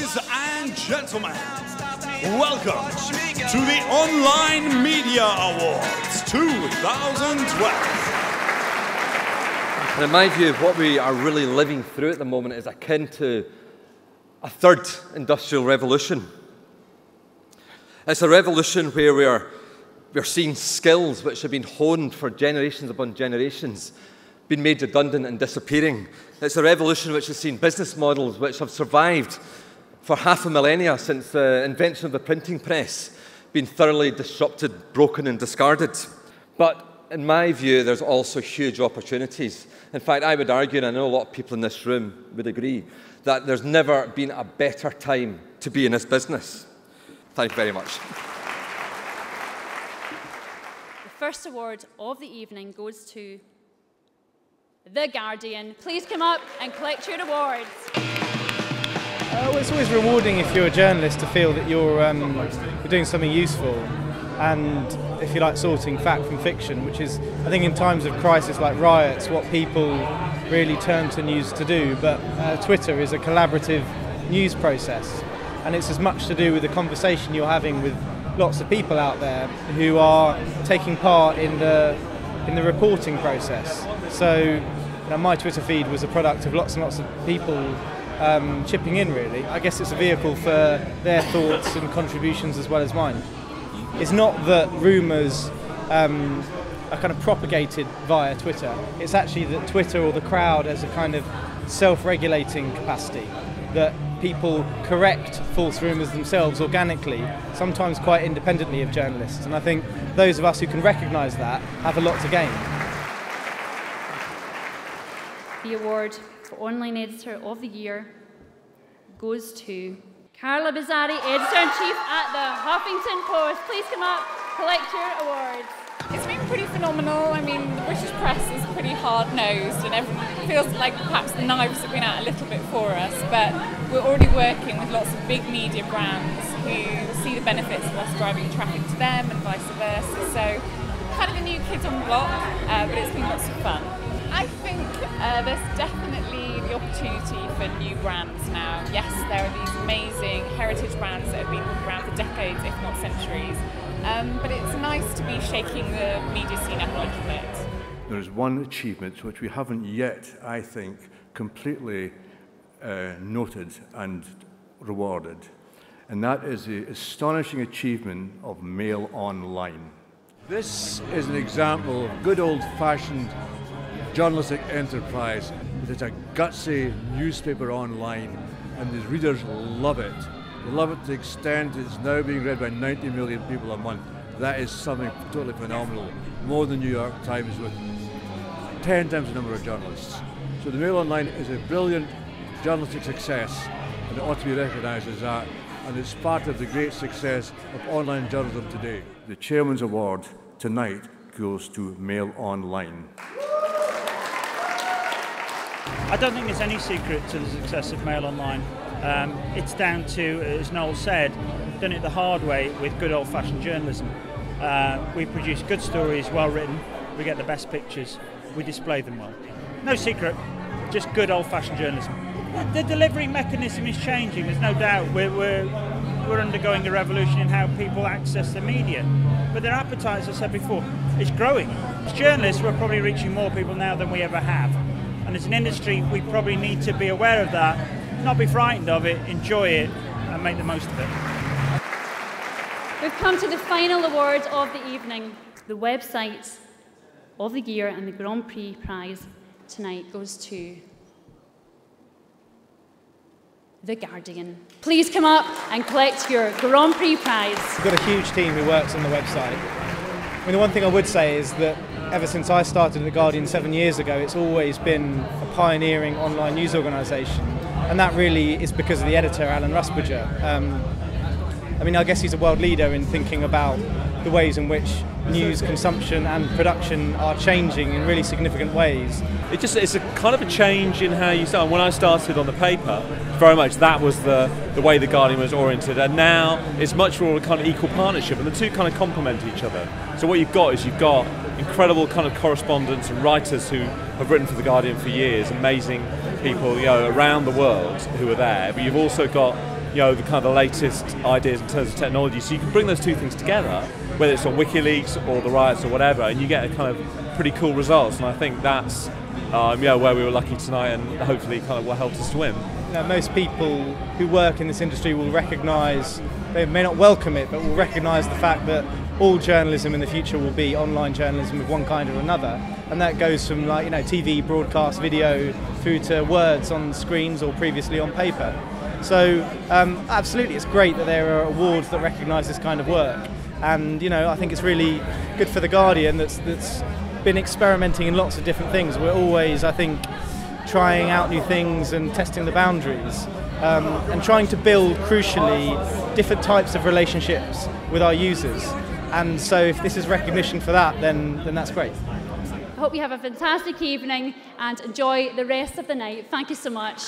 Ladies and gentlemen, welcome to the Online Media Awards 2012. And in my view, what we are really living through at the moment is akin to a third industrial revolution. It's a revolution where we're seeing skills which have been honed for generations upon generations being made redundant and disappearing. It's a revolution which has seen business models which have survived for half a millennia since the invention of the printing press being thoroughly disrupted, broken and discarded. But in my view, there's also huge opportunities. In fact, I would argue, and I know a lot of people in this room would agree, that there's never been a better time to be in this business. Thank you very much. The first award of the evening goes to The Guardian. Please come up and collect your awards. Well, it's always rewarding if you're a journalist to feel that you're doing something useful, and if you like sorting fact from fiction, which is, I think, in times of crisis like riots, what people really turn to news to do. But Twitter is a collaborative news process, and it's as much to do with the conversation you're having with lots of people out there who are taking part in the reporting process. So, my Twitter feed was a product of lots and lots of people chipping in, really. I guess it's a vehicle for their thoughts and contributions as well as mine. It's not that rumours are kind of propagated via Twitter. It's actually that Twitter or the crowd has a kind of self-regulating capacity, that people correct false rumours themselves organically, sometimes quite independently of journalists. And I think those of us who can recognise that have a lot to gain. The award for Online Editor of the Year goes to Carla Bizzari, Editor-in-Chief at the Huffington Post. Please come up, collect your awards. It's been pretty phenomenal. I mean, the British press is pretty hard-nosed and it feels like perhaps the knives have been out a little bit for us, but we're already working with lots of big media brands who see the benefits of us driving traffic to them and vice versa. So, kind of the new kids on the block, but it's been lots of fun. I think there's definitely the opportunity for new brands now. Yes, there are these amazing heritage brands that have been around for decades, if not centuries. But it's nice to be shaking the media scene up a little bit. There is one achievement which we haven't yet, I think, completely noted and rewarded, and that is the astonishing achievement of Mail Online. This is an example of good old-fashioned journalistic enterprise. It's a gutsy newspaper online, and the readers love it. They love it to the extent it's now being read by 90 million people a month. That is something totally phenomenal. More than the New York Times, with 10 times the number of journalists. So the Mail Online is a brilliant journalistic success, and it ought to be recognised as that. And it's part of the great success of online journalism today. The Chairman's Award tonight goes to Mail Online. I don't think there's any secret to the success of Mail Online. It's down to, as Noel said, done it the hard way with good old-fashioned journalism. We produce good stories, well written, we get the best pictures, we display them well. No secret, just good old-fashioned journalism. The delivery mechanism is changing, there's no doubt. We're undergoing a revolution in how people access the media. But their appetite, as I said before, is growing. As journalists, we're probably reaching more people now than we ever have. And as an industry, we probably need to be aware of that, not be frightened of it, enjoy it, and make the most of it. We've come to the final award of the evening. The website of the year and the Grand Prix prize tonight goes to The Guardian. Please come up and collect your Grand Prix prize. We've got a huge team who works on the website. I mean, the one thing I would say is that ever since I started at The Guardian 7 years ago, it's always been a pioneering online news organisation. And that really is because of the editor, Alan Rusbridger. I mean, I guess he's a world leader in thinking about the ways in which news consumption and production are changing in really significant ways. It's a kind of a change in how you start. When I started on the paper, very much that was the way The Guardian was oriented, and now it's much more a kind of equal partnership, and the two kind of complement each other. So what you've got incredible kind of correspondents and writers who have written for The Guardian for years, amazing people, around the world who are there, but you've also got the kind of the latest ideas in terms of technology. So you can bring those two things together, whether it's on WikiLeaks or the riots or whatever, and you get a kind of pretty cool results. And I think that's where we were lucky tonight, and hopefully kind of what helped us to win. Most people who work in this industry will recognise, they may not welcome it, but will recognise the fact that all journalism in the future will be online journalism of one kind or another, and that goes from TV, broadcast, video, through to words on screens or previously on paper. So absolutely, it's great that there are awards that recognise this kind of work, and I think it's really good for the Guardian that's been experimenting in lots of different things. We're always, I think, trying out new things and testing the boundaries, and trying to build, crucially, different types of relationships with our users. And so if this is recognition for that, then that's great. I hope you have a fantastic evening and enjoy the rest of the night. Thank you so much.